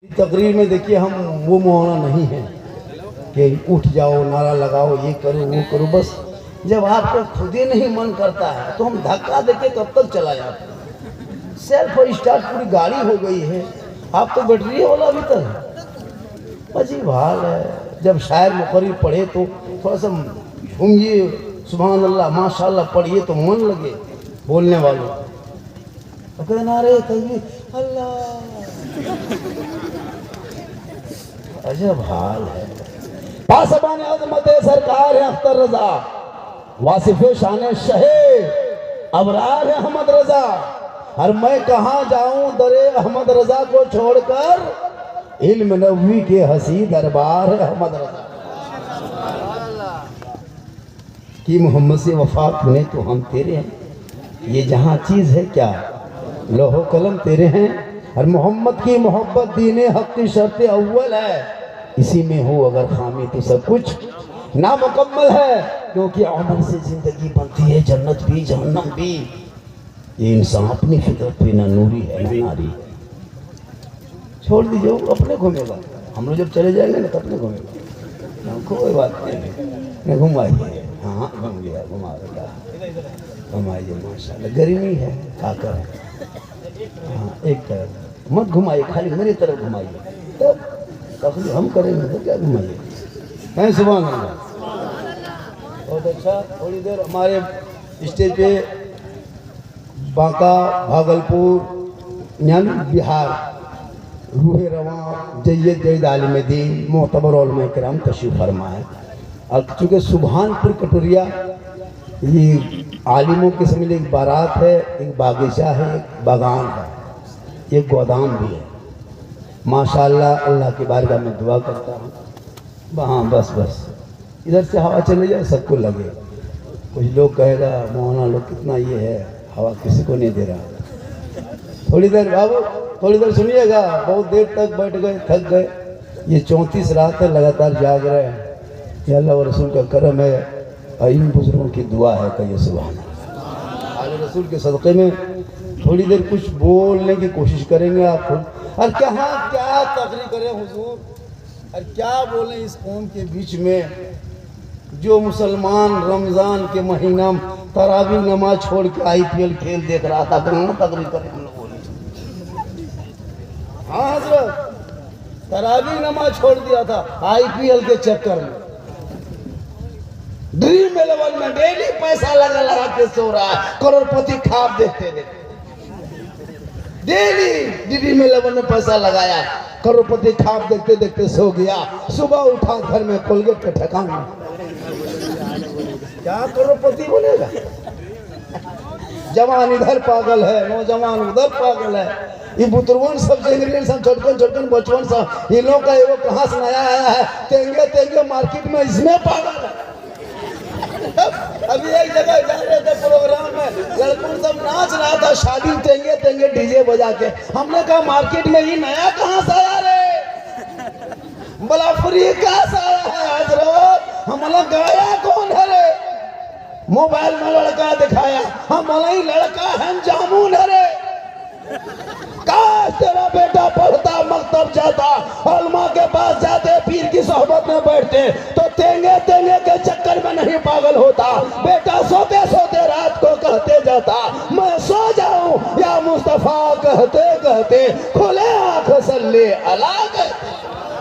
तकरीर में देखिए हम वो मौलाना नहीं है कि उठ जाओ नारा लगाओ ये करो वो करो। बस जब आपको खुद ही नहीं मन करता है तो हम धक्का देके कब तक चलाए। आप सेल्फ स्टार्ट पूरी गाड़ी हो गई है, आप तो बैटरी वाला भी तक अजीब हाल है। जब शायर मुकर्रिर पढ़े तो थोड़ा सा घूमिए, सुभान अल्लाह माशाल्लाह पढ़िए तो मन लगे बोलने वालों। तो कहना रे तकबीर अल्लाह, अजब हाल है। पासबान अज़मत सरकार है अख्तर रजा, वासिफ शान शहे अबरार है अहमद रजा। और मैं कहाँ जाऊं दरे अहमद रजा को छोड़कर, इल्म नबवी के हसी दरबार है अहमद रजा की। मोहम्मद से वफा तूने तो हम तेरे हैं, ये जहाँ चीज़ है क्या लोहो कलम तेरे हैं। और मोहम्मद की मोहब्बत दीने हक की शर्त अव्वल है, इसी में हो अगर खामी तो सब कुछ नामुकम्मल है। क्योंकि अमल से जिंदगी बनती है, जन्नत भी जहन्नम भी। ये इंसान अपनी फितरत पे ना नूरी है ना नारी। छोड़ दीजिए वो अपने घूमेगा, हम लोग जब चले जाएंगे ना तो अपने घूमेगा, कोई बात नहीं। घुमाइए, हाँ घूम गया घुमा घुमाइए माशाल्लाह। गर्मी है क्या करें, हाँ एक तरफ मत घुमाइए, खाली मेरी तरफ घुमाइए, तब तकलीफ हम करेंगे तो क्या घुमाइए हैं। सुबह अल्लाह बहुत अच्छा। थोड़ी देर हमारे स्टेज पे बांका भागलपुर यानी बिहार रूह रवां जय्यद जैद आलिम दीन मोतबर उलमा किराम तशरीफ़ फरमा है। और चूँकि सुभानपुर कटोरिया ये आलिमों के समझ एक बारात है, एक बागीचा है, एक बागान है, एक गोदाम भी है माशाल्लाह। अल्लाह की बारगाह में दुआ करता हूँ वहाँ बस इधर से हवा चले जाए सबको लगे। कुछ लोग कहेगा मौलाना लोग कितना ये है, हवा किसी को नहीं दे रहा। थोड़ी देर बाबू थोड़ी देर सुनिएगा, बहुत देर तक बैठ गए थक गए। ये 34 रात है लगातार जाग रहे हैं, ये अल्लाह व रसूल का करम है और इन बुजुर्गों की दुआ है। कहिए सुभान अल्लाह। आले रसूल के सदक़े में थोड़ी देर कुछ बोलने की कोशिश करेंगे आप खुद। और क्या तकरीर करें हुजूर, और क्या बोलें इस कौम के बीच में जो मुसलमान रमज़ान के महीना में तरावी नमाज छोड़ के IPL खेल देख रहा था। कहाँ तकरीर करें हम लोगों ने। हाँ हजरत, तरावी नमाज छोड़ दिया था IPL के चक्कर में। ड्रीम 11 में डेली पैसा लगा के सो रहा है, करोड़पति ख्वाब देखते देखते डेली ड्रीम 11 में पैसा लगाया, करोड़पति ख्वाब देखते देखते सो गया। सुबह उठा घर में कोलगेट के ठकाना, क्या करोड़पति बोलेगा। जवान इधर पागल है, नौजवान उधर पागल है। ये बुतरवन सब सब छोटकन बचपन सब इन लोगों का वो कहाँ से नया आया है, तेंगे तेंगे मार्केट में इसमें पागल है। अभी एक जगह जा रहे थे प्रोग्राम में, लड़कों सब नाच रहा था शादी तेंगे तेंगे डीजे बजा के। हमने कहा मार्केट में ये नया कहाँ से आया रे, बोला अफ्रीका से आया है हजरत। हम बोला गाया कौन है रे, मोबाइल में लड़का दिखाया, हम बोला ही लड़का है जामुन है रे। काश तेरा बेटा पढ़ता मकतब जाता, उलमा के पास जाते, पीर की सोहबत में बैठते तो तेंगे तेंगे के चक्कर में नहीं पागल होता। बेटा सोते सोते रात को कहते जाता मैं सो जाऊं या मुस्तफा कहते कहते खुले आंख सल्ले अला।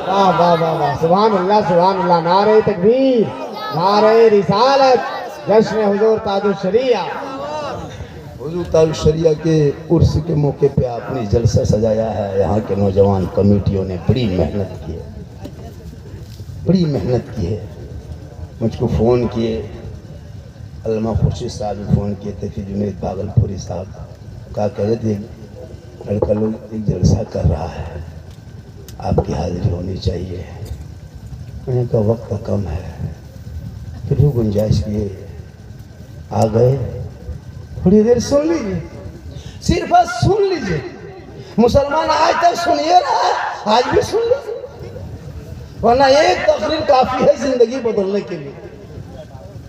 वाह वाह वाह वाह, सुभान अल्लाह, नारे तकबीर, नारे रिसालत, जश्न हुजूर ताजुश शरिया। हुजूर ताजुश शरिया के उर्स के मौके पे आपने जलसा सजाया है। यहाँ के नौजवान कमेटियों ने बड़ी मेहनत की है, बड़ी मेहनत की है। मुझको फ़ोन किए, अल्लामा खुर्शीद साहब भी फ़ोन किए थे, फिर जुनैद भागलपुरी साहब का कह रहे थे लड़का लोग एक जलसा कर रहा है, आपकी हाज़िरी होनी चाहिए। मैंने कहा वक्त कम है, फिर भी गुंजाइश किए आ गए। थोड़ी देर सुन लीजिए, सिर्फ सुन लीजिए। मुसलमान आज तक सुनिए ना, आज भी सुन लीजिए, वरना एक तकरीर काफ़ी है ज़िंदगी बदलने के लिए।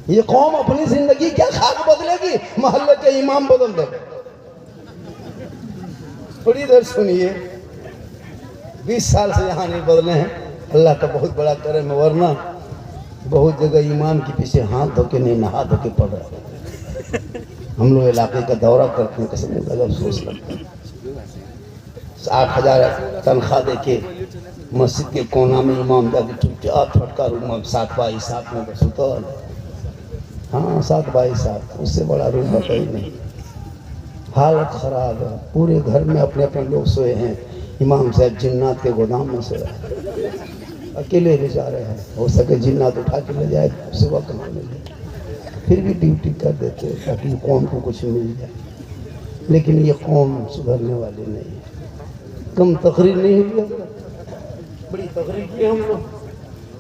ये कौम अपनी ज़िंदगी क्या खाक बदलेगी, मोहल्ले के इमाम बदल देंगे। थोड़ी देर सुनिए। 20 साल से यहाँ नहीं बदले हैं। अल्लाह का बहुत बड़ा करम है, वरना बहुत जगह इमाम के पीछे हाथ धो के नहीं, नहा धो के पड़ रहा है। हम लोग इलाके का दौरा करते हैं, कसम लगा अफसोस लगता है। 60,000 तनख्वाह दे के मस्जिद के कोना में इमाम जाके चुपचाप छोटका रूम में 7 बाई 7 में बस उतर। हाँ 7 बाई 7, उससे बड़ा रूम बताइए नहीं। हालत खराब है, पूरे घर में अपने अपने लोग सोए हैं। इमाम साहब जिन्नात के गोदाम में सोया है, अकेले बेचारे हैं। हो सके जिन्नात उठा के ले जाए, सुबह कहाँ मिले, फिर भी ड्यूटी कर देते ताकि कौम को कुछ मिल जाए। लेकिन ये कौम सुधरने वाली नहीं है। कम तकरीर नहीं हुई, बड़ी तकरीर की हम लोग।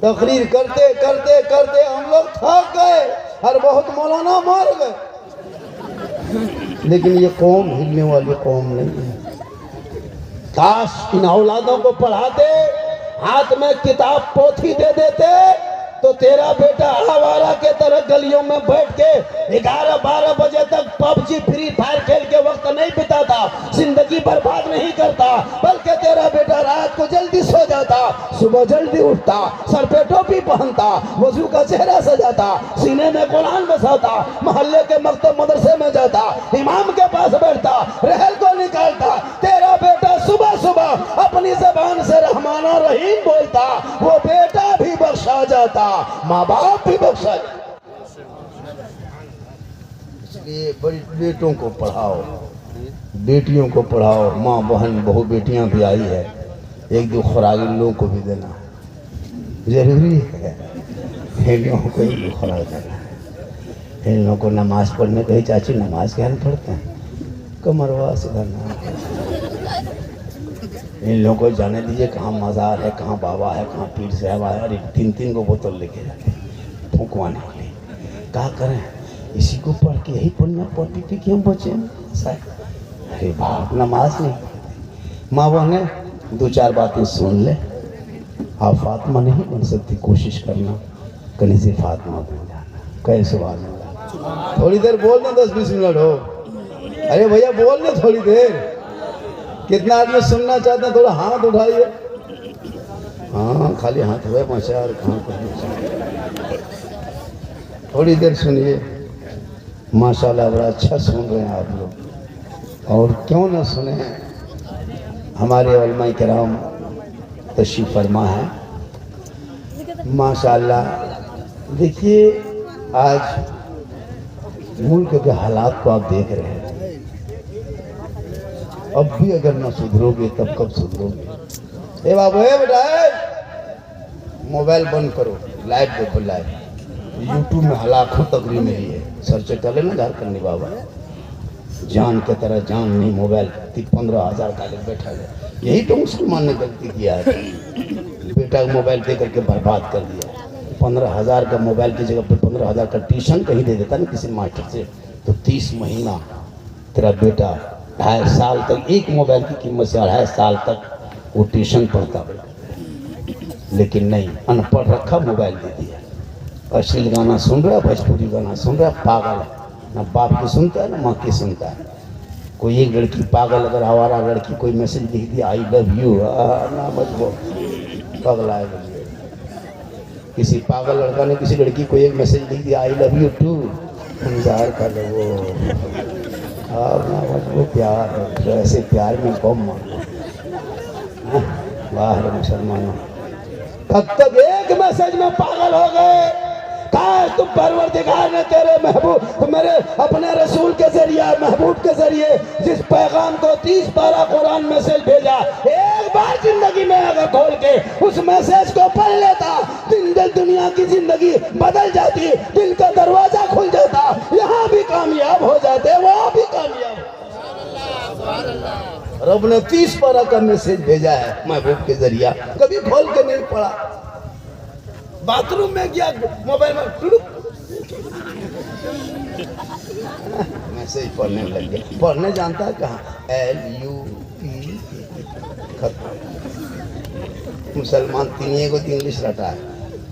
तकरीर करते करते करते हम लोग थक गए और बहुत मौलाना मार गए। लेकिन ये कौम हिलने वाली कौम नहीं है। काश इन औलादों को पढ़ाते, हाथ में किताब पोथी दे देते, तो तेरा बेटा आवारा के तरह गलियों में बैठ के 11-12 बजे तक पबजी फ्री फायर खेल के वक्त नहीं बिताता, जिंदगी बर्बाद नहीं करता, बल्कि तेरा बेटा रात को जल्दी सो जाता, सुबह जल्दी उठता, सर पे टोपी पहनता, वजू का चेहरा सजाता, सीने में कुरान बसाता, मोहल्ले के मकतब मदरसे में जाता, इमाम के पास बैठता, रहल को निकालता। तेरा बेटा सुबह सुबह अपनी जबान से रहमान और रहीम बोलता, वो बेटा भी बख्शा जाता, माँ बाप भी बख्शा जाता। इसलिए बड़ी बेटों को पढ़ाओ, बेटियों को पढ़ाओ। माँ बहन बहू बेटियां भी आई है, 1-2 खुराक इन लोगों को भी देना जरूरी है। इन लोगों को 1-2 खुराक देना है। इन लोगों को नमाज पढ़ने कही, चाची नमाज क्या नहीं पढ़ते हैं, कमरवा सीधा नाम। इन लोगों को जाने दीजिए कहाँ मज़ार है, कहाँ बाबा है, कहाँ पीर साहब है। अरे 3-3 को बोतल लेके जाते फूंकवाने के लिए। क्या करें, इसी को पढ़ के यही पुण्य पढ़ती थी कि हम बचे शायद। अरे बाप नमाज नहीं पढ़ते। माँ बहने 2-4 बातें सुन ले। आप फातिमा नहीं बन सकती, कोशिश करना कहीं से फातिमा बन जाना। कैसे बात, थोड़ी देर बोल दें, 10-20 मिनट हो। अरे भैया बोल दें थोड़ी देर। कितना आदमी सुनना चाहते हैं, थोड़ा हाथ उठाइए। हाँ खाली हाथ हुए मचार कहाँ पर। थोड़ी देर सुनिए, माशाल्लाह बड़ा अच्छा सुन रहे हैं आप लोग। और क्यों ना सुने, हमारे उलमा किराम तशरीफ फरमा है माशाल्लाह। देखिए आज मुल्क के हालात को आप देख रहे हैं। अब भी अगर ना सुधरोगे तब कब सुधरोगे। ए बाबू ए बेटा, मोबाइल बंद करो, लाइव देखो। लाइव यूट्यूब में लाखों तकरीर मेरी है, सर्च कर लेना झारखंडी बाबा। जान के तरह जान नहीं, मोबाइल 15,000 का ले बैठा है। यही तो मुसलमान ने गलती किया है, बेटा को मोबाइल दे करके बर्बाद कर दिया। 15,000 का मोबाइल की जगह पे 15,000 का ट्यूशन कहीं दे देता ना किसी मास्टर से, तो 30 महीना तेरा बेटा 2.5 साल तक, एक मोबाइल की कीमत से 2.5 साल तक वो ट्यूशन पढ़ता। लेकिन नहीं, अनपढ़ रखा, मोबाइल दे दिया। अश्लील गाना सुन रहा, भोजपुरी गाना सुन रहा, पागल है। ना बाप की सुनता है ना माँ की सुनता है। कोई एक लड़की पागल, अगर आवारा लड़की कोई मैसेज लिख दिया आई लव यू, ना मत पागल आएगा। किसी पागल लड़का ने किसी लड़की को एक मैसेज लिख दिया आई लव यू टू, इंतजार कर लो। वो प्यार है, ऐसे प्यार में कौन मानो। बाहर मुसलमानों कब तक एक मैसेज में पागल हो गए। काश तुम परवरदिगार ने तेरे महबूब, मेरे अपने रसूल के जरिए, महबूब के जरिए जिस पैगाम को 30 पारा कुरान मैसेज भेजा, एक बार जिंदगी में अगर खोल के उस मैसेज को पढ़ लेता, दुनिया की जिंदगी बदल जाती, दिल का दरवाजा खुल जाता, यहाँ भी कामयाब हो जाते, वहाँ भी कामयाब। रब ने 30 पारा का मैसेज भेजा है महबूब के जरिया, कभी खोल के नहीं पढ़ा। बाथरूम में गया, मोबाइल में मैसेज पढ़ने लग गया। पढ़ने जानता है कहाँ, LUP खत्म। मुसलमान 3 को इंग्लिश रटा है,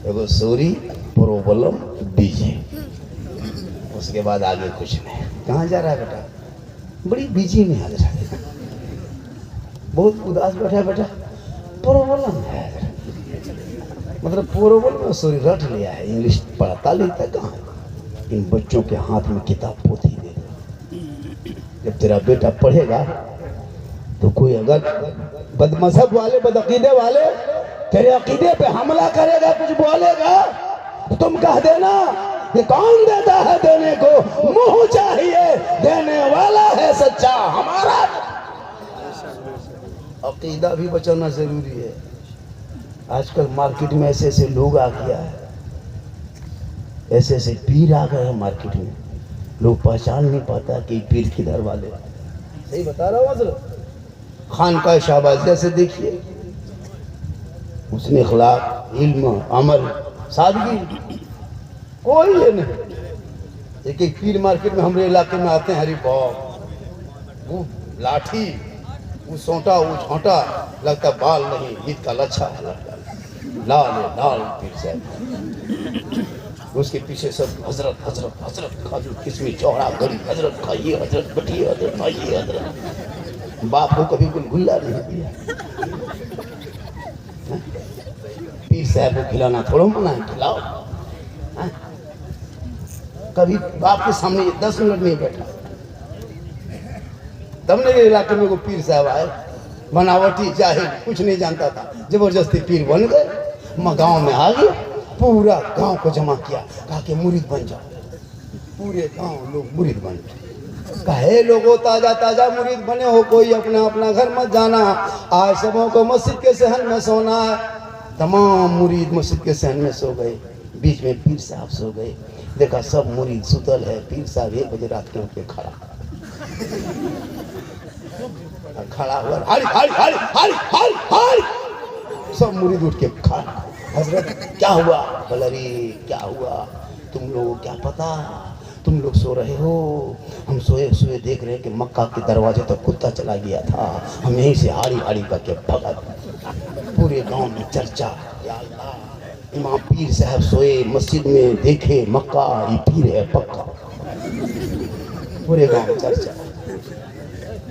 एगो सॉरी, प्रॉब्लम, बिजी, उसके बाद आगे कुछ नहीं। कहाँ जा रहा है बेटा, बड़ी बिजी में आ रहा है, बहुत उदास बैठा बैठा। प्रॉब्लम है, मतलब प्रॉब्लम में सॉरी रट लिया है, इंग्लिश पढ़ता लिखता कहाँ है। इन बच्चों के हाथ में किताब पोथी दे दो, जब तेरा बेटा पढ़ेगा तो कोई अगर बदमजहब वाले बदअकीदे वाले तेरे अकीदे पे हमला करेगा, कुछ बोलेगा, तो तुम कह देना ये कौन देता है देने को, मुंह चाहिए देने वाला है सच्चा हमारा। अकीदा भी बचाना जरूरी है। आजकल मार्केट में ऐसे ऐसे लोग आ गया है, ऐसे ऐसे पीर आ गए हैं मार्केट में, लोग पहचान नहीं पाता कि पीर किधर वाले। सही बता रहा हूँ हज़रत। खान का शाहबाज जैसे देखिए, उसने अखलाक, इल्म, अमल, सादगी कोई ये नहीं। एक एक पीर मार्केट में हमारे इलाके में आते हैं, हरी बाप, वो लाठी, वो सोटा, वो छोटा, लगता बाल नहीं, ईद का लच्छा लगता, लाल है, लाल पीर साहब। उसके पीछे सब हजरत हजरत हजरत, खाजू किस्मी चौड़ा गड़ी, हजरत खाइए, हजरत बैठिए, हजरत खाइए, हजरत। बाप को कभी गुलगुल्ला नहीं दिया। पीर साहब को खिलाना थोड़ा मना है, खिलाओ। कभी बाप के सामने 10 मिनट नहीं बैठा। तब मेरे इलाके में वो पीर साहब आए, बनावटी जाहिल, कुछ नहीं जानता था, जबरदस्ती पीर बन गए। मैं गाँव में आ गया, पूरा गांव को जमा किया, कहा कि मुरीद बन जाओ। पूरे गांव लोग मुरीद बन गए। कहे लोगों ताजा ताजा मुरीद बने हो, कोई अपना अपना घर मत जाना, आज सबों को मस्जिद के सहन में सोना है। तमाम मुरीद मस्जिद के सहन में सो गए, बीच में पीर साहब सो गए। देखा सब मुरीद सुतल है, पीर साहब 1 बजे रात के उठ के खड़ा हुआ, हारी हारी हारी हारी हारी हारी, सब मुरीद उठ के खड़ा। हजरत क्या हुआ? बोला रे क्या हुआ, तुम लोगों को क्या पता, तुम लोग सो रहे हो, हम सोए सोए देख रहे हैं कि मक्का के दरवाजे तक कुत्ता चला गया था, हम यहीं से हाड़ी हाड़ी करके भगा। पूरे गांव में चर्चा, या अल्लाह, इमाम पीर साहब सोए मस्जिद में, देखे मक्का, ये पीर है पक्का। पूरे गांव में चर्चा,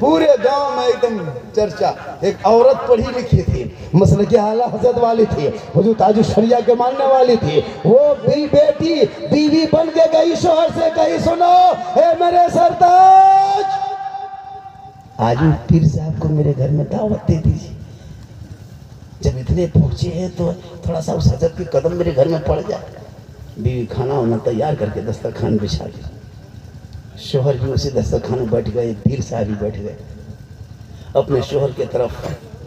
पूरे गांव में एकदम चर्चा। एक औरत पढ़ी लिखी थी, मसले के आला हजरत वाली थी, हुजूर ताजुश शरिया के मानने वाली थी, वो बेटी बीवी बन के गई, शोहर से कही सुनो ए मेरे सरताज, आज पीर साहब को मेरे घर में दावत दे दीजिए। जब इतने पहुंचे हैं तो थोड़ा सा उस हजरत के कदम मेरे घर में पड़ जाए। बीवी खाना वाना तैयार करके दस्तरखान बिछा दी, शोहर भी उसी दस्तरखान में बैठ गए, पीर साहब भी बैठ गए। अपने शोहर के तरफ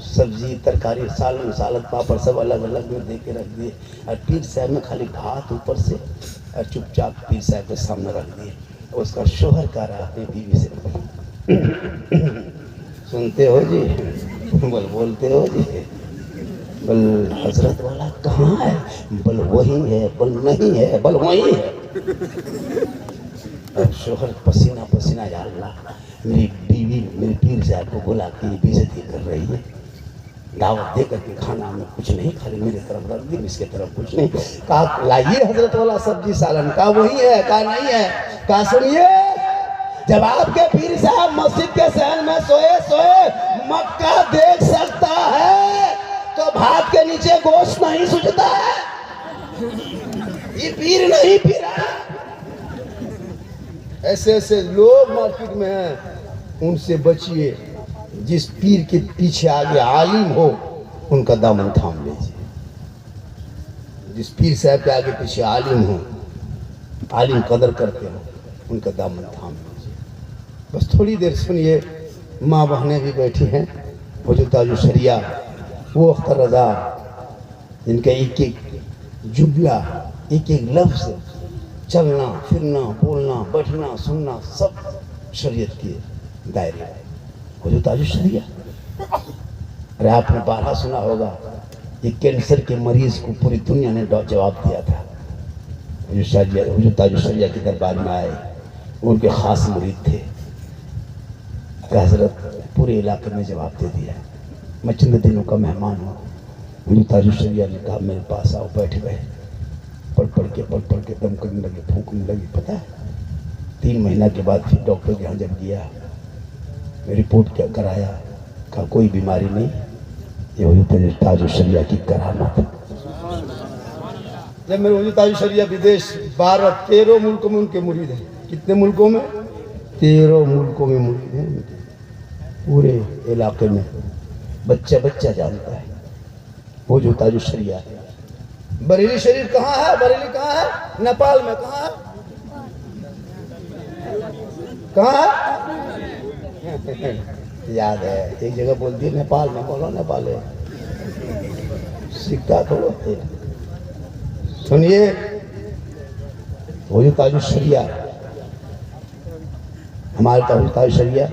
सब्जी तरकारी सालन सालत पापड़ सब अलग अलग में दे के रख दिए, और पीर साहब में खाली भात ऊपर से, और चुपचाप पीर साहब के सामने रख दिए। उसका शोहर कह रहा अपनी बीवी से, सुनते हो जी, बोलते हो जी, बल हजरत वाला कहाँ है, बल वही है, बल नहीं है, बल वही है। अब शोहर पसीना पसीना, या अल्लाह, मेरी बीवी मेरे पीर साहब को बुला के बेइज्जती कर रही है, दावत दे करके खाना में कुछ नहीं, खाली मेरे तरफ रख दी, इसके तरफ कुछ नहीं। कहा लाइए हजरत वाला सब्जी सालन, का वही है, का नहीं है, का सुनिए, जब आपके पीर साहब मस्जिद के सहन में सोए सोए मक्का देख सकता है तो भात के नीचे गोश्त नहीं सूझता है। ये पीर नहीं पीरा। ऐसे ऐसे लोग मार्केट में हैं, उनसे बचिए। जिस पीर के पीछे आगे आलिम हो उनका दामन थाम लीजिए। जिस पीर साहब के आगे पीछे आलिम हो, आलिम कदर करते हो, उनका दामन थाम लीजिए। बस थोड़ी देर सुनिए, माँ बहनें भी बैठी हैं, हुजूर ताजुश शरिया, वो अख्तर रजा, जिनका एक एक जुमला, एक एक लफ्ज़, चलना फिरना बोलना बैठना सुनना सब शरीयत के दायरे है। हुजूर ताजुश शरिया, अरे आपने 12 सुना होगा, ये कैंसर के मरीज को पूरी दुनिया ने जवाब दिया था। हुजूर ताजुश शरिया के दरबार में आए, उनके खास मुरीद थे, हजरत पूरे इलाके में जवाब दे दिया, मैं चंद दिनों का मेहमान हूँ। हुजूर ताजुश शरिया ने कहा मेरे पास आओ, बैठ गए, पढ़ पढ़ के दम करने लगे, फूंकने लगे। पता है 3 महीना के बाद फिर डॉक्टर के यहाँ जब गया, रिपोर्ट क्या कराया, कहा कोई बीमारी नहीं, ये हुजूर ताजुल शरिया की करामत। जब मेरे हुजूर ताजुल शरिया विदेश 13 मुल्कों में उनके मुरीद हैं। कितने मुल्कों में? 13 मुल्कों में मुरीद हैं उनके। पूरे इलाके में बच्चा बच्चा जानता है हुजूर ताजुल शरिया। बरेली शरीफ कहाँ है? बरेली कहाँ है? नेपाल में। कहाँ है? कहाँ है? याद है, एक जगह बोल दी नेपाल में। बोलो नेपाल है, सिक्का थोड़ा। सुनिए, हुजूर ताजुल शरिया, हमारे हुजूर ताजुल शरिया।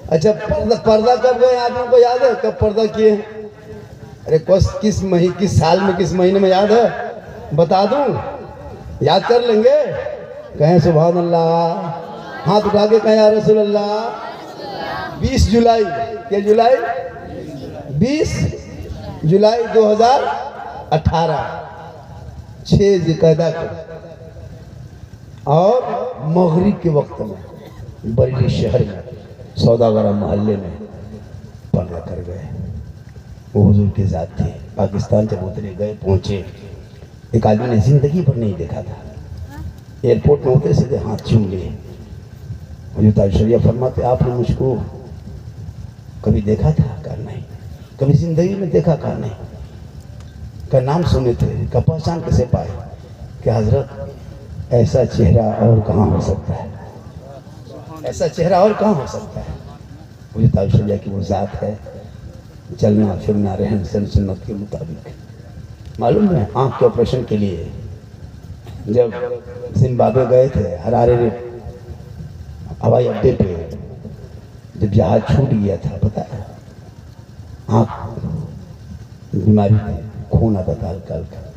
अच्छा, पर्दा कब गए आप लोगों को याद है? कब पर्दा किए? अरे किस साल में, किस महीने में याद है? बता दूं? याद कर लेंगे? कहें सुभान अल्लाह। हाथ उठा के कहें या रसूल अल्लाह। 20 जुलाई। क्या जुलाई? 20 जुलाई 2018, 6 ज़िलक़अदा को, और मगरिब के वक्त में बरेली शहर में सौदागरा मोहल्ले में पर्दा कर गए। वो हुजूर के साथ थे। पाकिस्तान जब उतरे, गए, पहुँचे, एक आदमी ने जिंदगी भर नहीं देखा था। एयरपोर्ट में उतरे, सीधे हाथ चूम लिए। हुजूर ताजुल शरिया फरमाते, आपने मुझको कभी देखा था? कहा नहीं। कभी जिंदगी में देखा? कहा नहीं। का नाम सुने थे? का पहचान कैसे पाए? कि हजरत, ऐसा चेहरा और कहाँ हो सकता है? ऐसा चेहरा और कहाँ हो सकता है? हुजूर ताजुल शरिया की वो ज़ात है, चलना फिरना, रहन सहन सुन्नत के मुताबिक। मालूम है, आँख के ऑपरेशन के लिए जब जिम्बाब्वे गए थे, हरारे हवाई अड्डे पे जब जहाज छूट गया था, पता है, आँख बीमारी थी, खून आता था हल्का हल्का।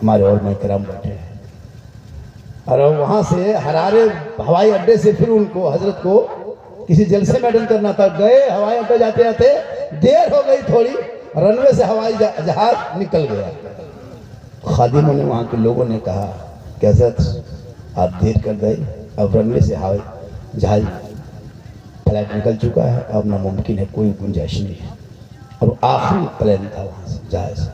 हमारे और मैं करम बैठे हैं, और वहाँ से हरारे हवाई अड्डे से फिर उनको, हजरत को किसी जलसे में अटेंड करना था। गए, हवाई अड्डे जाते जाते देर हो गई थोड़ी, रनवे से हवाई जहाज निकल गया। खादिमों ने, वहाँ के लोगों ने कहा कि हजरत आप देर कर गए, अब रनवे से हवाई जहाज फ्लाइट निकल चुका है, अब नामुमकिन है, कोई गुंजाइश नहीं है। और आखिरी प्लेन था वहाँ से जहाज,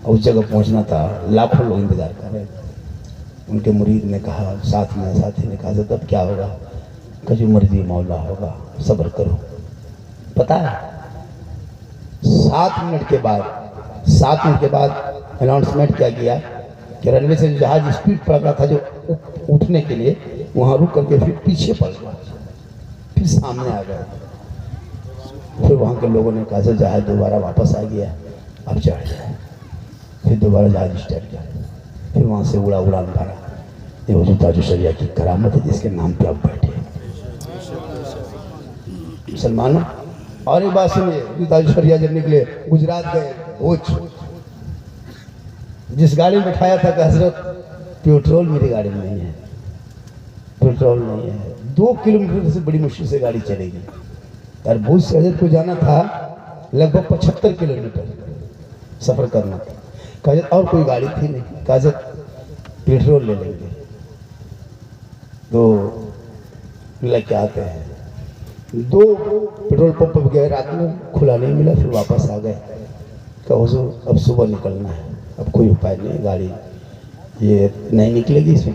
और उस जगह पहुँचना था। लाखों लोग इंतजार कर रहे थे। उनके मुरीद ने कहा, साथी ने कहा, अब क्या होगा? कि जो मर्जी मौला होगा, सब्र करो। पता है, 7 मिनट के बाद अनाउंसमेंट क्या किया कि रनवे से जहाज स्पीड पड़ रहा था, जो उठने के लिए वहाँ रुक करके फिर पीछे पड़ गया, फिर सामने आ गया। फिर वहाँ के लोगों ने कहा, जहाज दोबारा वापस आ गया, अब चढ़ जाए। फिर दोबारा जहाज स्टार्ट किया, फिर वहाँ से उड़ान भरा। ये हुजूर ताजुल शरिया की करामत है, जिसके नाम पे आप बैठे मुसलमानों। और एक बात सुनिए, हुजूर ताजुल शरिया जब निकले, गुजरात गए, कोच, जिस गाड़ी में बैठाया था कि हजरत पेट्रोल मेरी गाड़ी में नहीं है, पेट्रोल नहीं है। 2 किलोमीटर से बड़ी मुश्किल से गाड़ी चलेगी। और भूज से हजरत को जाना था लगभग 75 किलोमीटर सफ़र करना था। हजरत और कोई गाड़ी थी नहीं, हजरत पेट्रोल ले लेंगे। तो लेके आते हैं, 2 पेट्रोल पंप पर गए, रात में खुला नहीं मिला, फिर वापस आ गए। कहा हुजूर अब सुबह निकलना है, अब कोई उपाय नहीं, गाड़ी ये नहीं निकलेगी, इसमें